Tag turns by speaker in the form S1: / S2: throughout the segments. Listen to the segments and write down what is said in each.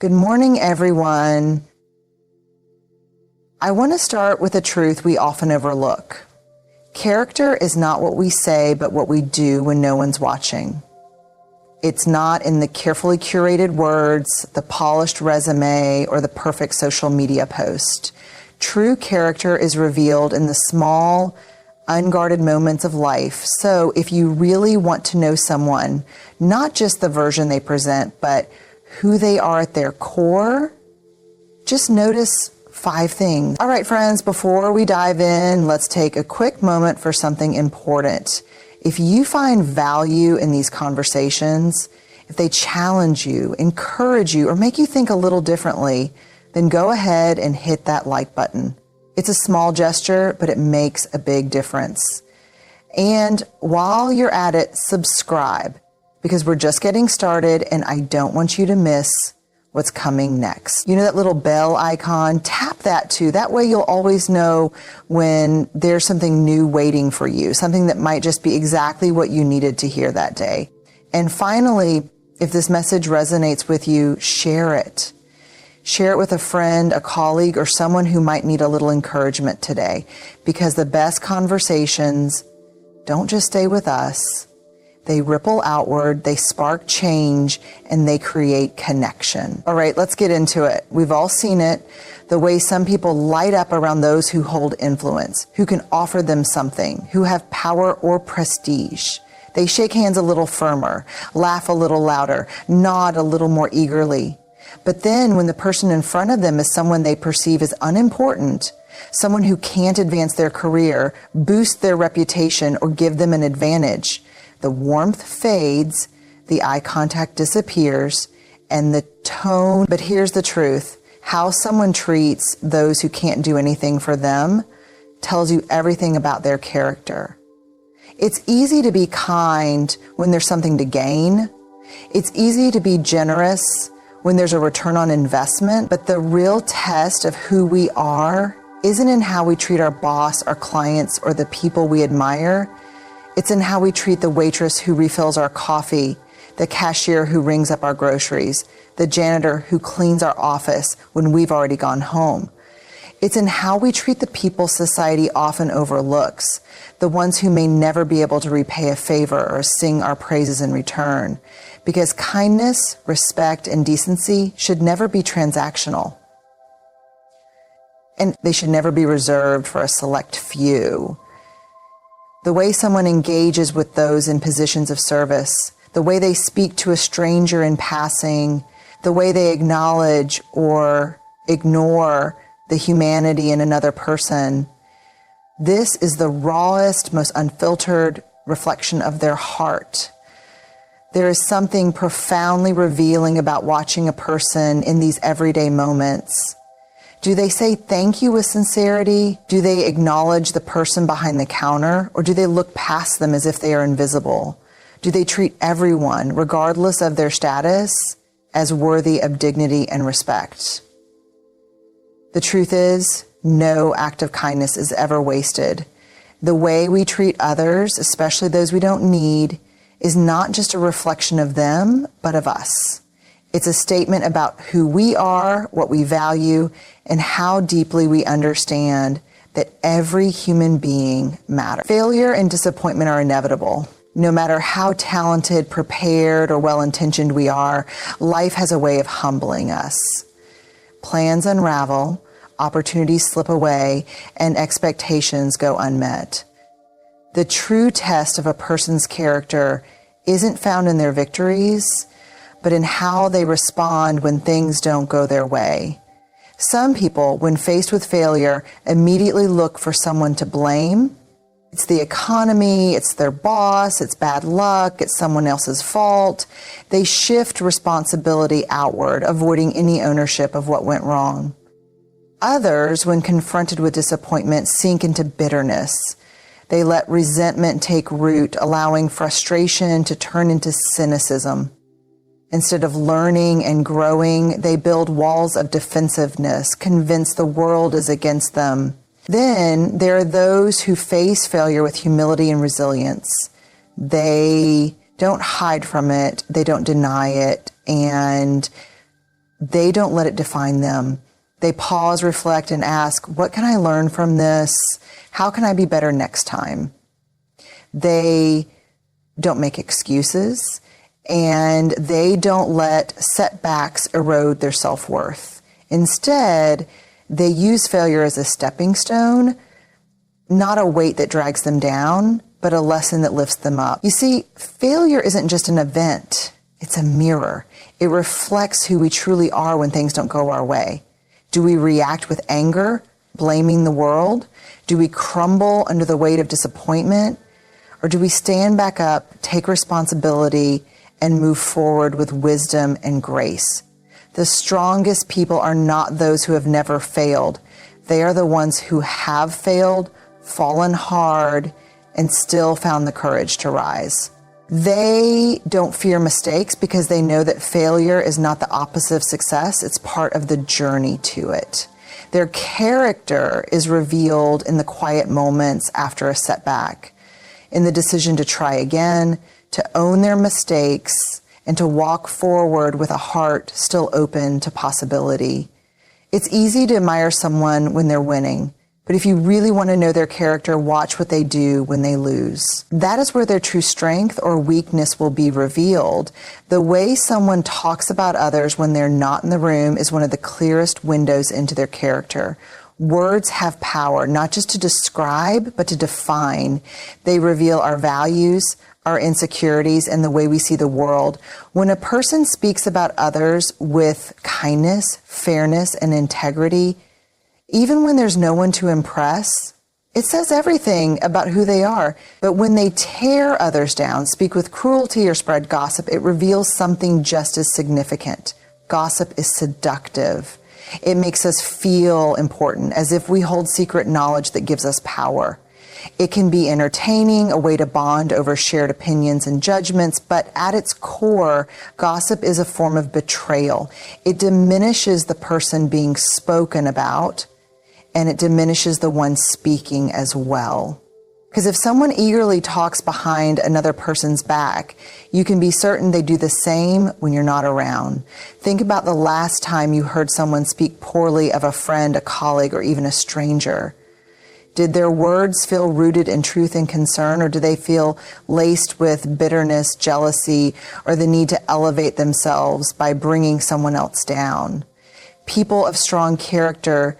S1: Good morning, everyone. I want to start with a truth we often overlook. Character is not what we say, but what we do when no one's watching. It's not in the carefully curated words, the polished resume, or the perfect social media post. True character is revealed in the small, unguarded moments of life. So if you really want to know someone, not just the version they present, but who they are at their core, just notice 5 things. All right, friends, before we dive in, let's take a quick moment for something important. If you find value in these conversations, if they challenge you, encourage you, or make you think a little differently, then go ahead and hit that like button. It's a small gesture, but it makes a big difference. And while you're at it, subscribe, because we're just getting started and I don't want you to miss what's coming next. You know that little bell icon? Tap that too. That way you'll always know when there's something new waiting for you, something that might just be exactly what you needed to hear that day. And finally, if this message resonates with you, share it. Share it with a friend, a colleague, or someone who might need a little encouragement today, because the best conversations don't just stay with us. They ripple outward, they spark change, and they create connection. All right, let's get into it. We've all seen it, the way some people light up around those who hold influence, who can offer them something, who have power or prestige. They shake hands a little firmer, laugh a little louder, nod a little more eagerly. But then when the person in front of them is someone they perceive as unimportant, someone who can't advance their career, boost their reputation, or give them an advantage, the warmth fades, the eye contact disappears, and the tone. But here's the truth. How someone treats those who can't do anything for them tells you everything about their character. It's easy to be kind when there's something to gain. It's easy to be generous when there's a return on investment. But the real test of who we are isn't in how we treat our boss, our clients, or the people we admire. It's in how we treat the waitress who refills our coffee, the cashier who rings up our groceries, the janitor who cleans our office when we've already gone home. It's in how we treat the people society often overlooks, the ones who may never be able to repay a favor or sing our praises in return. Because kindness, respect, and decency should never be transactional. And they should never be reserved for a select few. The way someone engages with those in positions of service, the way they speak to a stranger in passing, the way they acknowledge or ignore the humanity in another person, this is the rawest, most unfiltered reflection of their heart. There is something profoundly revealing about watching a person in these everyday moments. Do they say thank you with sincerity? Do they acknowledge the person behind the counter? Or do they look past them as if they are invisible? Do they treat everyone, regardless of their status, as worthy of dignity and respect? The truth is, no act of kindness is ever wasted. The way we treat others, especially those we don't need, is not just a reflection of them, but of us. It's a statement about who we are, what we value, and how deeply we understand that every human being matters. Failure and disappointment are inevitable. No matter how talented, prepared, or well-intentioned we are, life has a way of humbling us. Plans unravel, opportunities slip away, and expectations go unmet. The true test of a person's character isn't found in their victories, but in how they respond when things don't go their way. Some people, when faced with failure, immediately look for someone to blame. It's the economy, it's their boss, it's bad luck, it's someone else's fault. They shift responsibility outward, avoiding any ownership of what went wrong. Others, when confronted with disappointment, sink into bitterness. They let resentment take root, allowing frustration to turn into cynicism. Instead of learning and growing, they build walls of defensiveness, convinced the world is against them. Then there are those who face failure with humility and resilience. They don't hide from it, they don't deny it, and They don't let it define them. They pause, reflect, and ask, what can I learn from this? How can I be better next time? They don't make excuses, and they don't let setbacks erode their self-worth. Instead, they use failure as a stepping stone, not a weight that drags them down, but a lesson that lifts them up. You see, failure isn't just an event. It's a mirror. It reflects who we truly are when things don't go our way. Do we react with anger, blaming the world? Do we crumble under the weight of disappointment? Or do we stand back up, take responsibility, and move forward with wisdom and grace? The strongest people are not those who have never failed. They are the ones who have failed, fallen hard, and still found the courage to rise. They don't fear mistakes because they know that failure is not the opposite of success. It's part of the journey to it. Their character is revealed in the quiet moments after a setback, in the decision to try again, to own their mistakes, and to walk forward with a heart still open to possibility. It's easy to admire someone when they're winning, but if you really want to know their character, watch what they do when they lose. That is where their true strength or weakness will be revealed. The way someone talks about others when they're not in the room is one of the clearest windows into their character. Words have power, not just to describe, but to define. They reveal our values, our insecurities, and the way we see the world. When a person speaks about others with kindness, fairness, and integrity, even when there's no one to impress, it says everything about who they are. But when they tear others down, speak with cruelty, or spread gossip, it reveals something just as significant. Gossip is seductive. It makes us feel important, as if we hold secret knowledge that gives us power. It can be entertaining, a way to bond over shared opinions and judgments, but at its core, gossip is a form of betrayal. It diminishes the person being spoken about, and it diminishes the one speaking as well. Because if someone eagerly talks behind another person's back, you can be certain they do the same when you're not around. Think about the last time you heard someone speak poorly of a friend, a colleague, or even a stranger. Did their words feel rooted in truth and concern, or do they feel laced with bitterness, jealousy, or the need to elevate themselves by bringing someone else down? People of strong character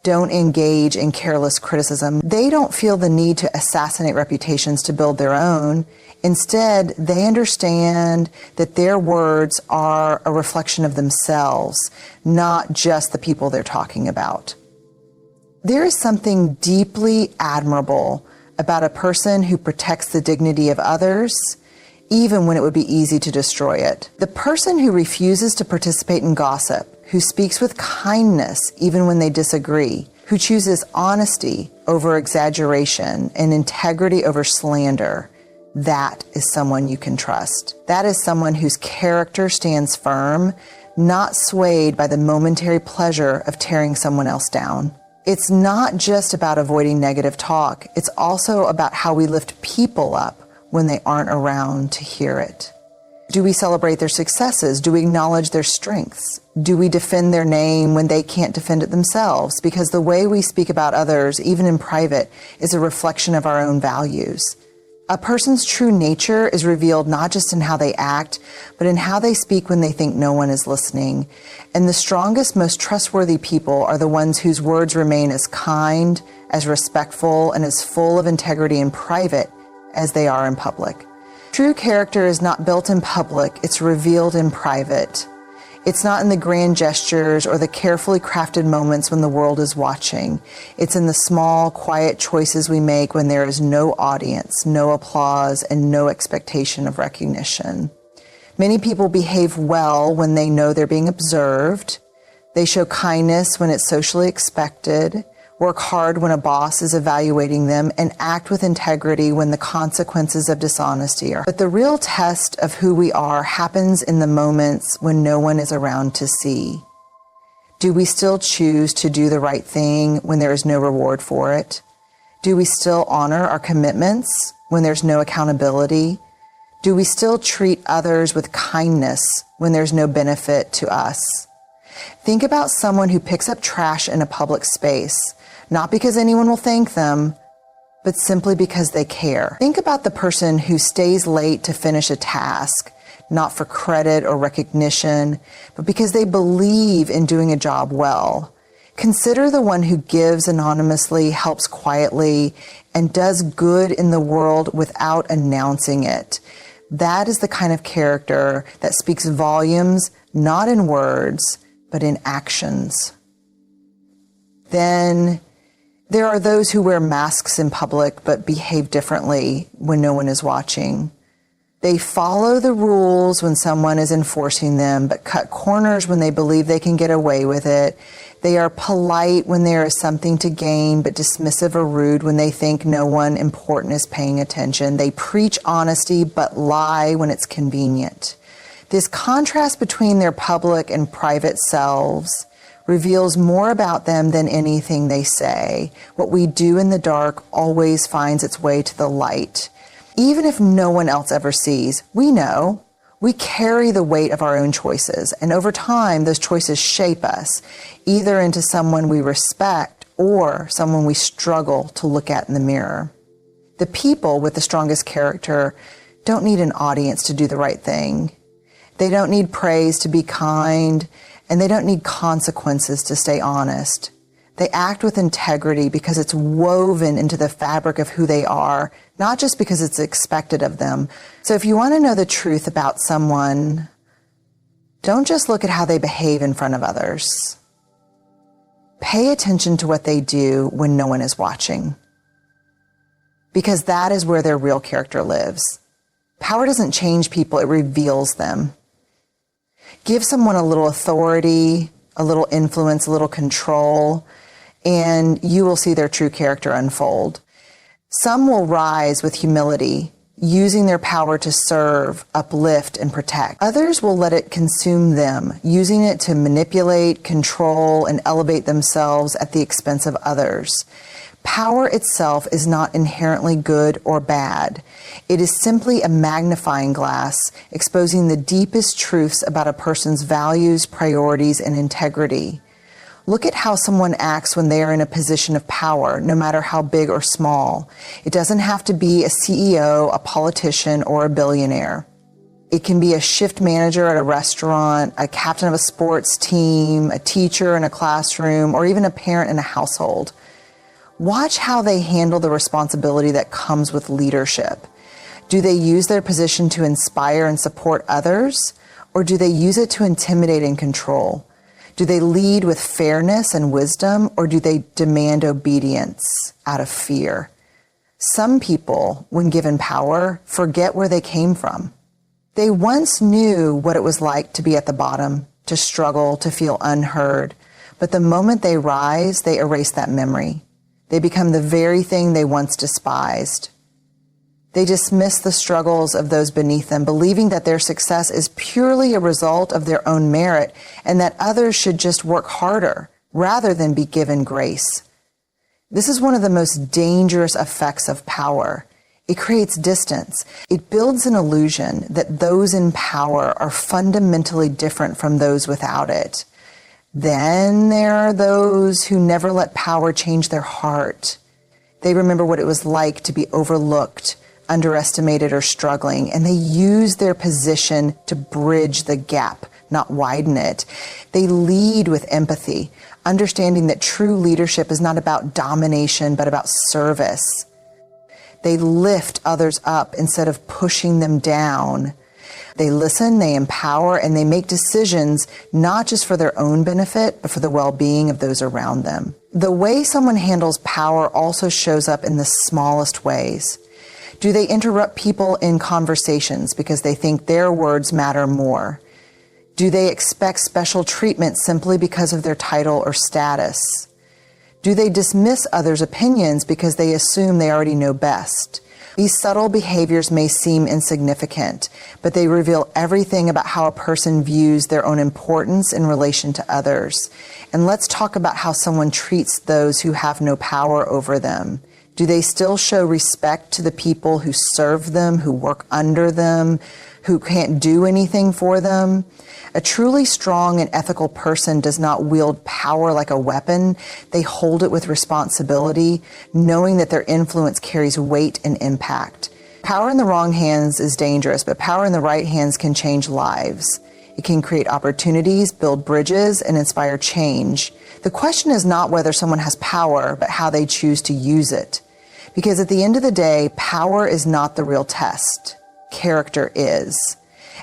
S1: don't engage in careless criticism. They don't feel the need to assassinate reputations to build their own. Instead, they understand that their words are a reflection of themselves, not just the people they're talking about. There is something deeply admirable about a person who protects the dignity of others, even when it would be easy to destroy it. The person who refuses to participate in gossip, who speaks with kindness even when they disagree, who chooses honesty over exaggeration and integrity over slander, that is someone you can trust. That is someone whose character stands firm, not swayed by the momentary pleasure of tearing someone else down. It's not just about avoiding negative talk. It's also about how we lift people up when they aren't around to hear it. Do we celebrate their successes? Do we acknowledge their strengths? Do we defend their name when they can't defend it themselves? Because the way we speak about others, even in private, is a reflection of our own values. A person's true nature is revealed not just in how they act, but in how they speak when they think no one is listening. And the strongest, most trustworthy people are the ones whose words remain as kind, as respectful, and as full of integrity in private as they are in public. True character is not built in public, it's revealed in private. It's not in the grand gestures or the carefully crafted moments when the world is watching. It's in the small, quiet choices we make when there is no audience, no applause, and no expectation of recognition. Many people behave well when they know they're being observed. They show kindness when it's socially expected, work hard when a boss is evaluating them, and act with integrity when the consequences of dishonesty are. But the real test of who we are happens in the moments when no one is around to see. Do we still choose to do the right thing when there is no reward for it? Do we still honor our commitments when there's no accountability? Do we still treat others with kindness when there's no benefit to us? Think about someone who picks up trash in a public space, not because anyone will thank them, but simply because they care. Think about the person who stays late to finish a task, not for credit or recognition, but because they believe in doing a job well. Consider the one who gives anonymously, helps quietly, and does good in the world without announcing it. That is the kind of character that speaks volumes, not in words, but in actions. Then there are those who wear masks in public but behave differently when no one is watching. They follow the rules when someone is enforcing them, but cut corners when they believe they can get away with it. They are polite when there is something to gain, but dismissive or rude when they think no one important is paying attention. They preach honesty, but lie when it's convenient. This contrast between their public and private selves reveals more about them than anything they say. What we do in the dark always finds its way to the light. Even if no one else ever sees, we know. We carry the weight of our own choices, and over time, those choices shape us, either into someone we respect or someone we struggle to look at in the mirror. The people with the strongest character don't need an audience to do the right thing. They don't need praise to be kind, and they don't need consequences to stay honest. They act with integrity because it's woven into the fabric of who they are, not just because it's expected of them. So if you want to know the truth about someone, don't just look at how they behave in front of others. Pay attention to what they do when no one is watching, because that is where their real character lives. Power doesn't change people, it reveals them. Give someone a little authority, a little influence, a little control, and you will see their true character unfold. Some will rise with humility, using their power to serve, uplift, and protect. Others will let it consume them, using it to manipulate, control, and elevate themselves at the expense of others. Power itself is not inherently good or bad. It is simply a magnifying glass, exposing the deepest truths about a person's values, priorities, and integrity. Look at how someone acts when they are in a position of power, no matter how big or small. It doesn't have to be a CEO, a politician, or a billionaire. It can be a shift manager at a restaurant, a captain of a sports team, a teacher in a classroom, or even a parent in a household. Watch how they handle the responsibility that comes with leadership. Do they use their position to inspire and support others, or do they use it to intimidate and control? Do they lead with fairness and wisdom, or do they demand obedience out of fear? Some people, when given power, forget where they came from. They once knew what it was like to be at the bottom, to struggle, to feel unheard. But the moment they rise, they erase that memory. They become the very thing they once despised. They dismiss the struggles of those beneath them, believing that their success is purely a result of their own merit and that others should just work harder rather than be given grace. This is one of the most dangerous effects of power. It creates distance. It builds an illusion that those in power are fundamentally different from those without it. Then there are those who never let power change their heart. They remember what it was like to be overlooked, underestimated, or struggling, and they use their position to bridge the gap, not widen it. They lead with empathy, understanding that true leadership is not about domination, but about service. They lift others up instead of pushing them down. They listen, they empower, and they make decisions not just for their own benefit, but for the well-being of those around them. The way someone handles power also shows up in the smallest ways. Do they interrupt people in conversations because they think their words matter more? Do they expect special treatment simply because of their title or status? Do they dismiss others' opinions because they assume they already know best? These subtle behaviors may seem insignificant, but they reveal everything about how a person views their own importance in relation to others. And let's talk about how someone treats those who have no power over them. Do they still show respect to the people who serve them, who work under them, who can't do anything for them. A truly strong and ethical person does not wield power like a weapon. They hold it with responsibility, knowing that their influence carries weight and impact. Power in the wrong hands is dangerous, but power in the right hands can change lives. It can create opportunities, build bridges, and inspire change. The question is not whether someone has power, but how they choose to use it. Because at the end of the day, power is not the real test. Character is.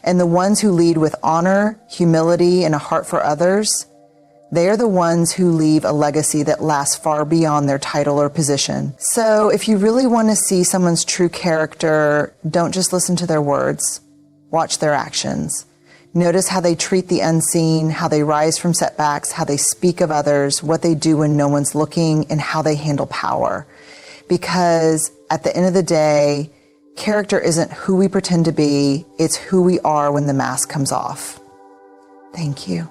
S1: And the ones who lead with honor, humility, and a heart for others, they are the ones who leave a legacy that lasts far beyond their title or position. So if you really want to see someone's true character, don't just listen to their words. Watch their actions. Notice how they treat the unseen, how they rise from setbacks, how they speak of others, what they do when no one's looking, and how they handle power. Because at the end of the day, character isn't who we pretend to be, it's who we are when the mask comes off. Thank you.